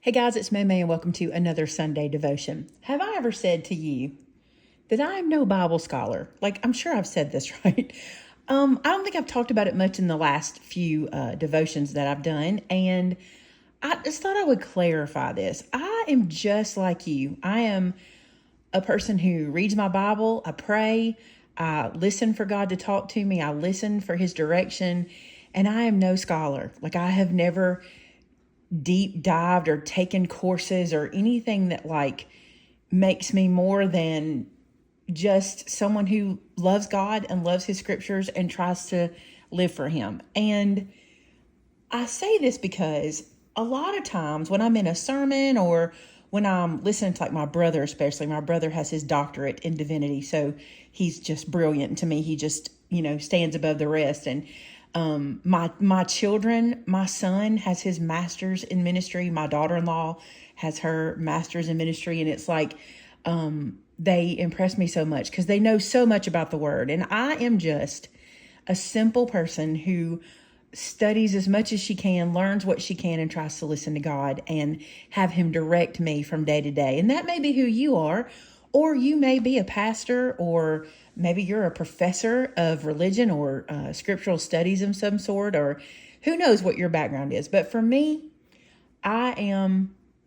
Hey guys, it's Maymay and welcome to another Sunday devotion. Have I ever said to you that I am no Bible scholar? I'm sure I've said this, right? I don't think I've talked about it much in the last few devotions that I've done, and I just thought I would clarify this. I am just like you. I am a person who reads my Bible, I pray, I listen for God to talk to me, I listen for His direction, and I am no scholar. I have never deep dived or taken courses or anything that makes me more than just someone who loves God and loves His scriptures and tries to live for Him. And I say this because a lot of times when I'm in a sermon or when I'm listening to my brother, especially, my brother has his doctorate in divinity, so he's just brilliant to me. He just, stands above the rest. And my children, my son has his master's in ministry. My daughter-in-law has her master's in ministry. And it's they impress me so much because they know so much about the word. And I am just a simple person who studies as much as she can, learns what she can, and tries to listen to God and have Him direct me from day to day. And that may be who you are, or you may be a pastor, or maybe you're a professor of religion or scriptural studies of some sort, or who knows what your background is. But for me, I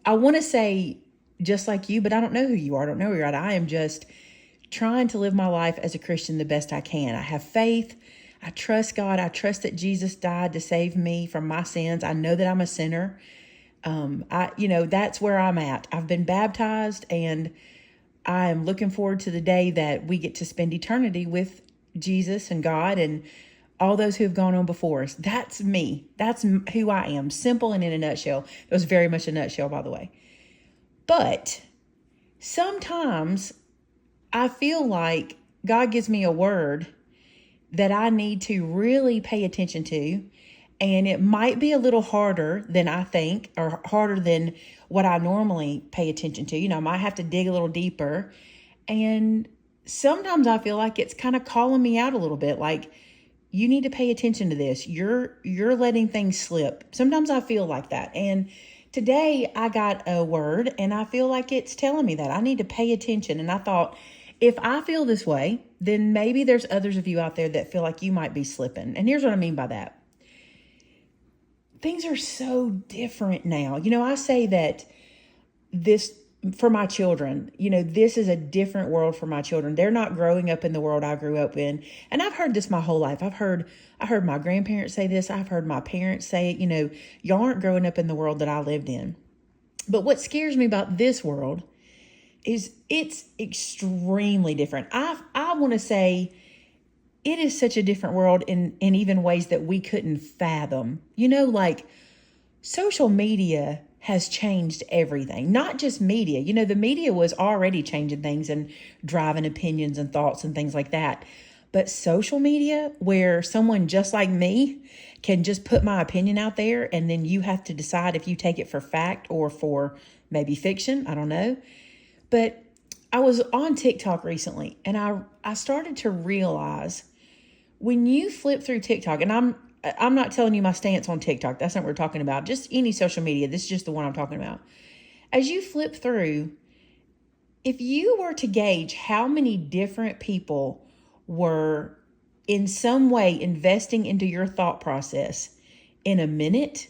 want to say just like you, but I don't know who you are. I don't know who you're at. I am just trying to live my life as a Christian the best I can. I have faith. I trust God. I trust that Jesus died to save me from my sins. I know that I'm a sinner. That's where I'm at. I've been baptized, and I am looking forward to the day that we get to spend eternity with Jesus and God and all those who have gone on before us. That's me. That's who I am. Simple and in a nutshell. That was very much a nutshell, by the way. But sometimes I feel like God gives me a word that I need to really pay attention to. And it might be a little harder than I think, or harder than what I normally pay attention to. I might have to dig a little deeper. And sometimes I feel like it's kind of calling me out a little bit. You need to pay attention to this. You're letting things slip. Sometimes I feel like that. And today I got a word and I feel like it's telling me that I need to pay attention. And I thought, if I feel this way, then maybe there's others of you out there that feel like you might be slipping. And here's what I mean by that. Things are so different now. I say that this, for my children, this is a different world for my children. They're not growing up in the world I grew up in. And I've heard this my whole life. I heard my grandparents say this. I've heard my parents say it. Y'all aren't growing up in the world that I lived in. But what scares me about this world is it's extremely different. I want to say it is such a different world in even ways that we couldn't fathom. Social media has changed everything, not just media. The media was already changing things and driving opinions and thoughts and things like that. But social media, where someone just like me can just put my opinion out there, and then you have to decide if you take it for fact or for maybe fiction. I don't know. But I was on TikTok recently, and I started to realize when you flip through TikTok, and I'm not telling you my stance on TikTok. That's not what we're talking about. Just any social media. This is just the one I'm talking about. As you flip through, if you were to gauge how many different people were in some way investing into your thought process in a minute,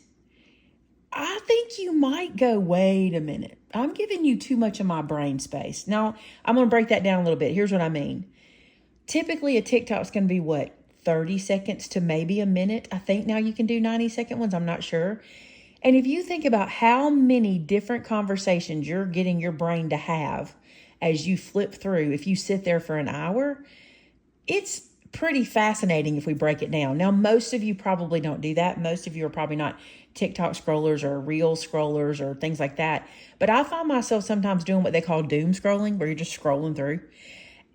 I think you might go, wait a minute. I'm giving you too much of my brain space. Now, I'm going to break that down a little bit. Here's what I mean. Typically, a TikTok's going to be 30 seconds to maybe a minute. I think now you can do 90-second ones. I'm not sure. And if you think about how many different conversations you're getting your brain to have as you flip through, if you sit there for an hour, it's pretty fascinating if we break it down. Now, most of you probably don't do that. Most of you are probably not TikTok scrollers or reel scrollers or things like that. But I find myself sometimes doing what they call doom scrolling, where you're just scrolling through.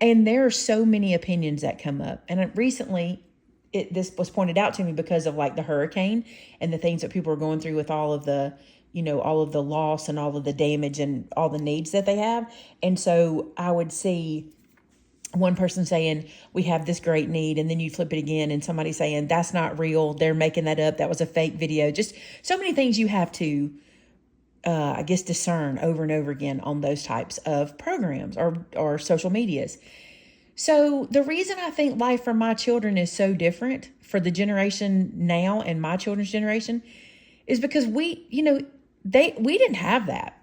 And there are so many opinions that come up. And recently, this was pointed out to me because of the hurricane and the things that people are going through with all of the, all of the loss and all of the damage and all the needs that they have. And so I would see one person saying, we have this great need. And then you flip it again and somebody saying, that's not real. They're making that up. That was a fake video. Just so many things you have to discern over and over again on those types of programs or social medias. So the reason I think life for my children is so different for the generation now and my children's generation is because we didn't have that.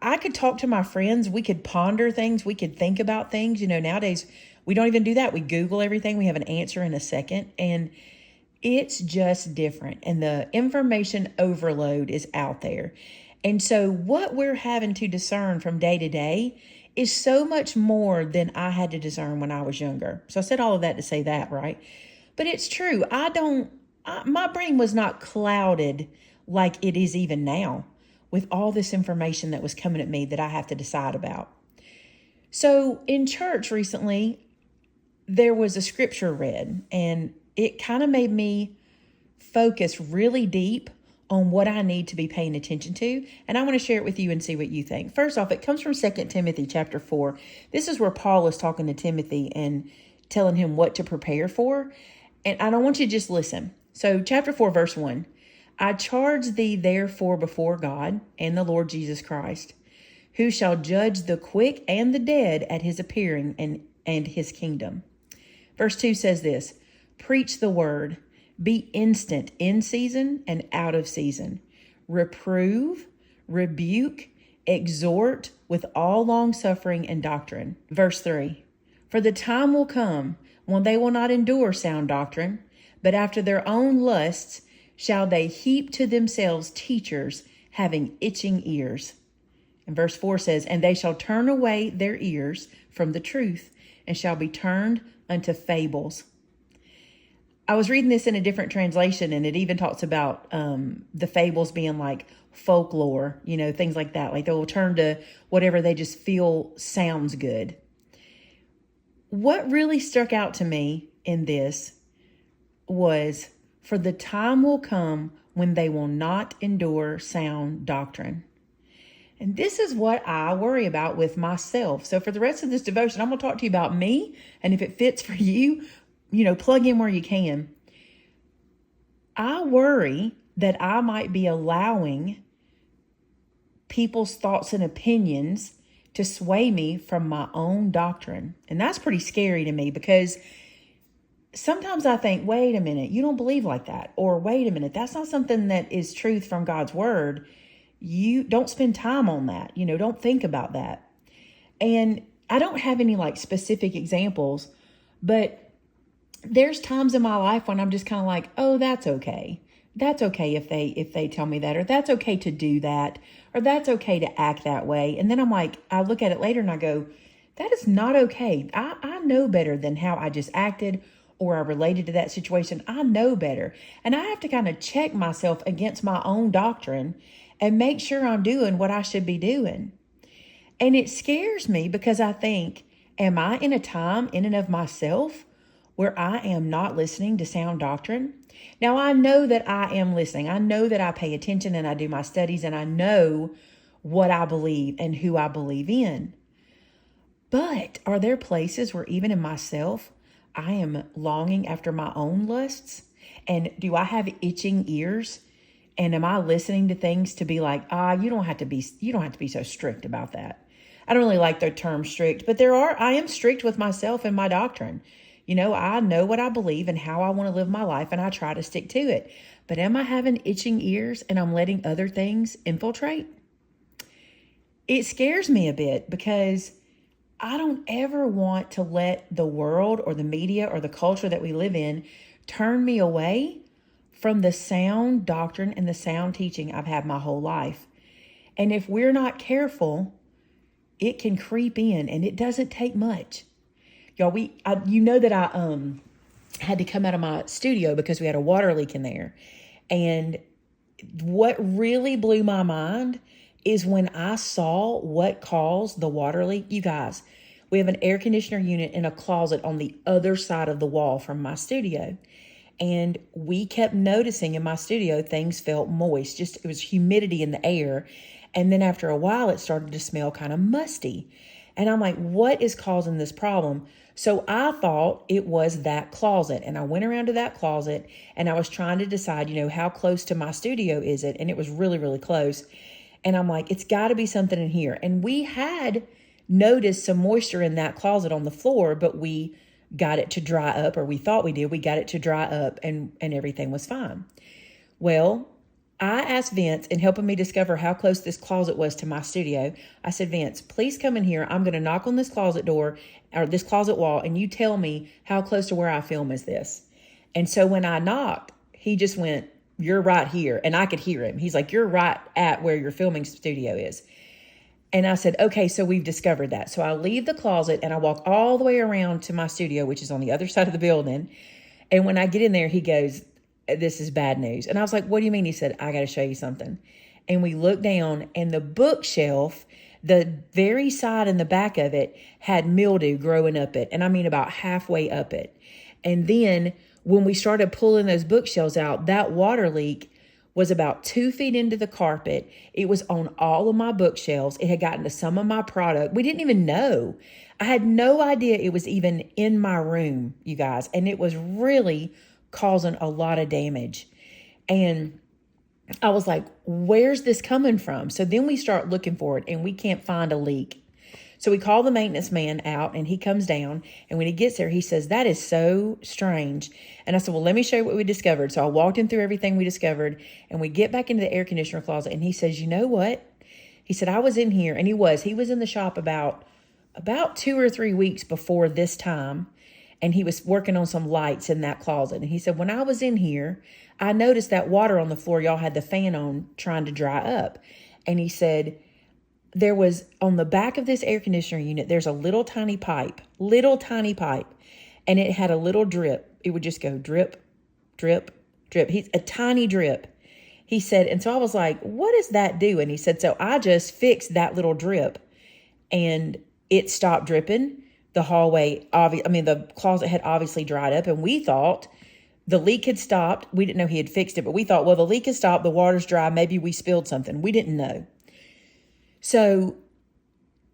I could talk to my friends. We could ponder things. We could think about things. Nowadays we don't even do that. We Google everything. We have an answer in a second, and it's just different. And the information overload is out there. And so what we're having to discern from day to day is so much more than I had to discern when I was younger. So I said all of that to say that, right? But it's true. My brain was not clouded like it is even now with all this information that was coming at me that I have to decide about. So in church recently, there was a scripture read, and it kind of made me focus really deep on what I need to be paying attention to. And I want to share it with you and see what you think. First off, it comes from 2 Timothy chapter 4. This is where Paul is talking to Timothy and telling him what to prepare for. And I don't want you to just listen. So chapter 4, verse 1, I charge thee therefore before God and the Lord Jesus Christ, who shall judge the quick and the dead at his appearing and his kingdom. Verse 2 says this, preach the word, be instant in season and out of season. Reprove, rebuke, exhort with all long suffering and doctrine. Verse 3, for the time will come when they will not endure sound doctrine, but after their own lusts shall they heap to themselves teachers having itching ears. And verse 4 says, and they shall turn away their ears from the truth and shall be turned unto fables. I was reading this in a different translation, and it even talks about the fables being like folklore, things like that. Like they will turn to whatever they just feel sounds good. What really stuck out to me in this was, for the time will come when they will not endure sound doctrine. And this is what I worry about with myself. So for the rest of this devotion, I'm going to talk to you about me. And if it fits for you, plug in where you can. I worry that I might be allowing people's thoughts and opinions to sway me from my own doctrine. And that's pretty scary to me, because sometimes I think, wait a minute, you don't believe like that. Or wait a minute, that's not something that is truth from God's word. You don't spend time on that. Don't think about that. And I don't have any specific examples, but there's times in my life when I'm just kind of like, oh, that's okay. That's okay if they tell me that, or that's okay to do that, or that's okay to act that way. And then I'm like, I look at it later and I go, that is not okay. I know better than how I just acted or I related to that situation. I know better. And I have to kind of check myself against my own doctrine and make sure I'm doing what I should be doing. And it scares me because I think, am I in a time in and of myself where I am not listening to sound doctrine? Now, I know that I am listening. I know that I pay attention and I do my studies and I know what I believe and who I believe in. But are there places where even in myself, I am longing after my own lusts? And do I have itching ears? And am I listening to things to be like, you don't have to be so strict about that. I don't really like the term strict, but I am strict with myself and my doctrine. I know what I believe and how I want to live my life, and I try to stick to it. But am I having itching ears and I'm letting other things infiltrate? It scares me a bit because I don't ever want to let the world or the media or the culture that we live in turn me away from the sound doctrine and the sound teaching I've had my whole life. And if we're not careful, it can creep in, and it doesn't take much. Y'all, that I had to come out of my studio because we had a water leak in there. And what really blew my mind is when I saw what caused the water leak. You guys, we have an air conditioner unit in a closet on the other side of the wall from my studio. And we kept noticing in my studio, things felt moist. It was humidity in the air. And then after a while, it started to smell kind of musty. And I'm like, what is causing this problem? So I thought it was that closet. And I went around to that closet and I was trying to decide, how close to my studio is it? And it was really, really close. And I'm like, it's got to be something in here. And we had noticed some moisture in that closet on the floor, but we got it to dry up, or we thought we did. We got it to dry up and everything was fine. Well, I asked Vince, in helping me discover how close this closet was to my studio, I said, Vince, please come in here. I'm going to knock on this closet door or this closet wall, and you tell me how close to where I film is this. And so when I knocked, he just went, you're right here. And I could hear him. He's like, you're right at where your filming studio is. And I said, okay, so we've discovered that. So I leave the closet and I walk all the way around to my studio, which is on the other side of the building. And when I get in there, he goes, this is bad news. And I was like, what do you mean? He said, I got to show you something. And we looked down, and the bookshelf, the very side and the back of it, had mildew growing up it. And I mean about halfway up it. And then when we started pulling those bookshelves out, that water leak was about 2 feet into the carpet. It was on all of my bookshelves. It had gotten to some of my product. We didn't even know. I had no idea it was even in my room, you guys. And it was really causing a lot of damage. And I was like, where's this coming from? So then we start looking for it, and we can't find a leak. So we call the maintenance man out, and he comes down, and when he gets there, he says, that is so strange. And I said, well, let me show you what we discovered. So I walked him through everything we discovered, and we get back into the air conditioner closet, and he says, you know what? He said, I was in here, and he was in the shop about 2 or 3 weeks before this time, and he was working on some lights in that closet. And he said, when I was in here, I noticed that water on the floor, y'all had the fan on trying to dry up. And he said, there was, on the back of this air conditioner unit, there's a little tiny pipe, and it had a little drip. It would just go drip, drip, drip. He's a tiny drip. He said, and so I was like, what does that do? And he said, so I just fixed that little drip, and it stopped dripping. The hallway, the closet had obviously dried up, and we thought the leak had stopped. We didn't know he had fixed it, but we thought, well, the leak has stopped. The water's dry. Maybe we spilled something. We didn't know. So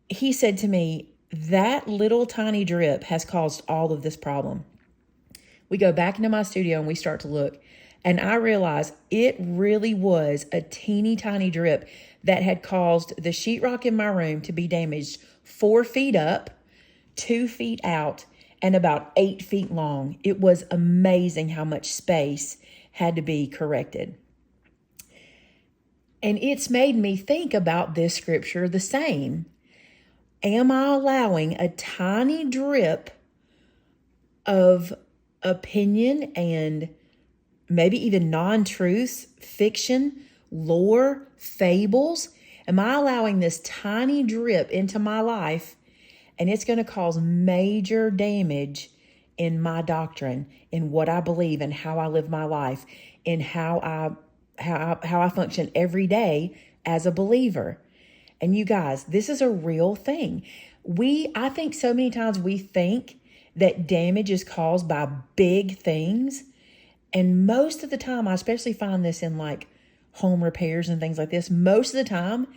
he said to me, that little tiny drip has caused all of this problem. We go back into my studio and we start to look, and I realized it really was a teeny tiny drip that had caused the sheetrock in my room to be damaged 4 feet up, 2 feet out, and about 8 feet long. It was amazing how much space had to be corrected. And it's made me think about this scripture the same. Am I allowing a tiny drip of opinion and maybe even non-truths, fiction, lore, fables? Am I allowing this tiny drip into my life, and it's going to cause major damage in my doctrine, in what I believe, and how I live my life, in how I function every day as a believer? And you guys, this is a real thing. I think so many times we think that damage is caused by big things. And most of the time, I especially find this in like home repairs and things like this. Most of the time,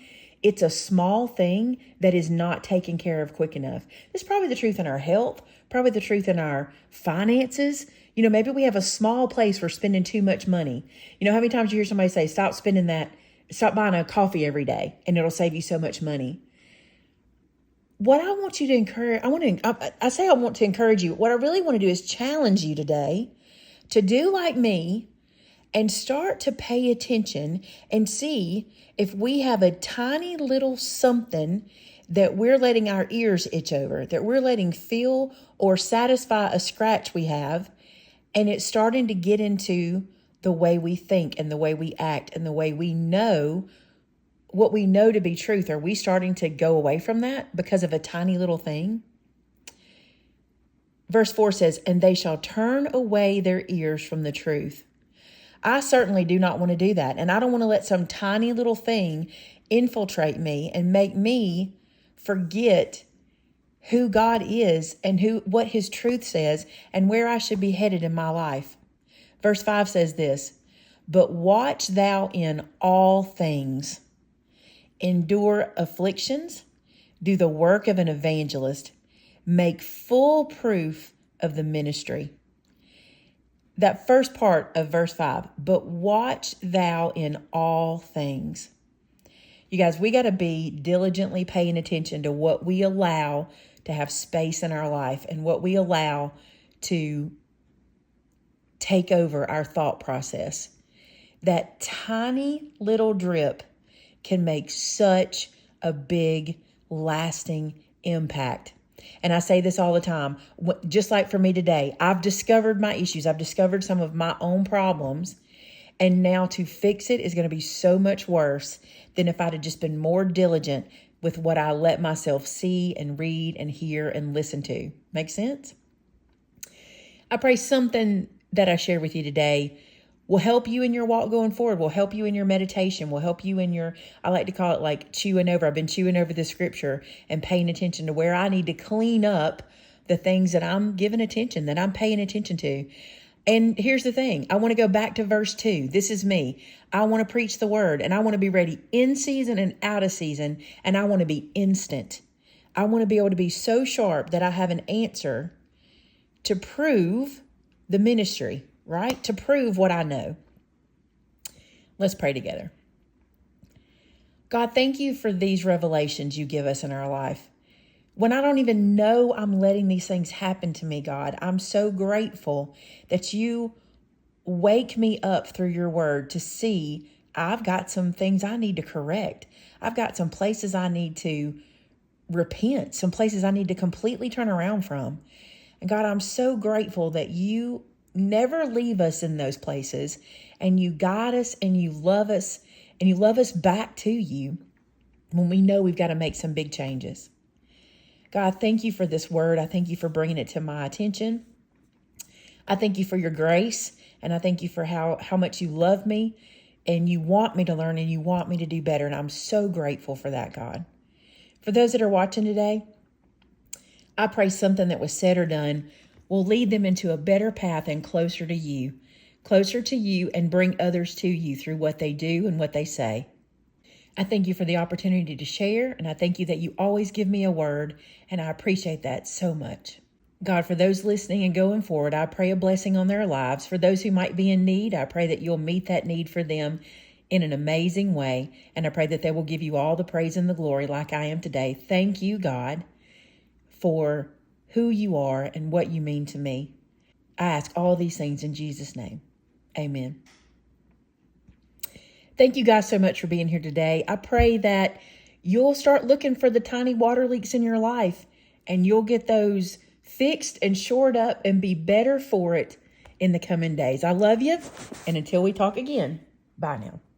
it's a small thing that is not taken care of quick enough. This is probably the truth in our health, probably the truth in our finances. Maybe we have a small place for spending too much money. How many times you hear somebody say, stop buying a coffee every day, and it'll save you so much money. What I want you to encourage, I want to encourage you. What I really want to do is challenge you today to do like me and start to pay attention and see if we have a tiny little something that we're letting our ears itch over, that we're letting feel or satisfy a scratch we have, and it's starting to get into the way we think and the way we act and the way we know what we know to be truth. Are we starting to go away from that because of a tiny little thing? Verse 4 says, and they shall turn away their ears from the truth. I certainly do not want to do that. And I don't want to let some tiny little thing infiltrate me and make me forget who God is and what his truth says and where I should be headed in my life. Verse 5 says this, but watch thou in all things, endure afflictions, do the work of an evangelist, make full proof of the ministry. That first part of verse 5, but watch thou in all things. You guys, we got to be diligently paying attention to what we allow to have space in our life and what we allow to take over our thought process. That tiny little drip can make such a big, lasting impact. And I say this all the time, just like for me today, I've discovered my issues. I've discovered some of my own problems. And now to fix it is going to be so much worse than if I'd have just been more diligent with what I let myself see and read and hear and listen to. Make sense? I pray something that I share with you today will help you in your walk going forward, will help you in your meditation, will help you in your, I like to call it like chewing over. I've been chewing over the scripture and paying attention to where I need to clean up the things that I'm giving attention, that I'm paying attention to. And here's the thing. I want to go back to verse 2. This is me. I want to preach the word, and I want to be ready in season and out of season, and I want to be instant. I want to be able to be so sharp that I have an answer to prove the ministry, right? To prove what I know. Let's pray together. God, thank you for these revelations you give us in our life. When I don't even know I'm letting these things happen to me, God, I'm so grateful that you wake me up through your word to see I've got some things I need to correct. I've got some places I need to repent, some places I need to completely turn around from. And God, I'm so grateful that you never leave us in those places, and you guide us and you love us and you love us back to you when we know we've got to make some big changes. God, thank you for this word. I thank you for bringing it to my attention. I thank you for your grace, and I thank you for how much you love me and you want me to learn and you want me to do better. And I'm so grateful for that, God. For those that are watching today, I pray something that was said or done will lead them into a better path and closer to you and bring others to you through what they do and what they say. I thank you for the opportunity to share, and I thank you that you always give me a word, and I appreciate that so much. God, for those listening and going forward, I pray a blessing on their lives. For those who might be in need, I pray that you'll meet that need for them in an amazing way, and I pray that they will give you all the praise and the glory like I am today. Thank you, God, for who you are and what you mean to me. I ask all these things in Jesus' name. Amen. Thank you guys so much for being here today. I pray that you'll start looking for the tiny water leaks in your life, and you'll get those fixed and shored up and be better for it in the coming days. I love you, and until we talk again, bye now.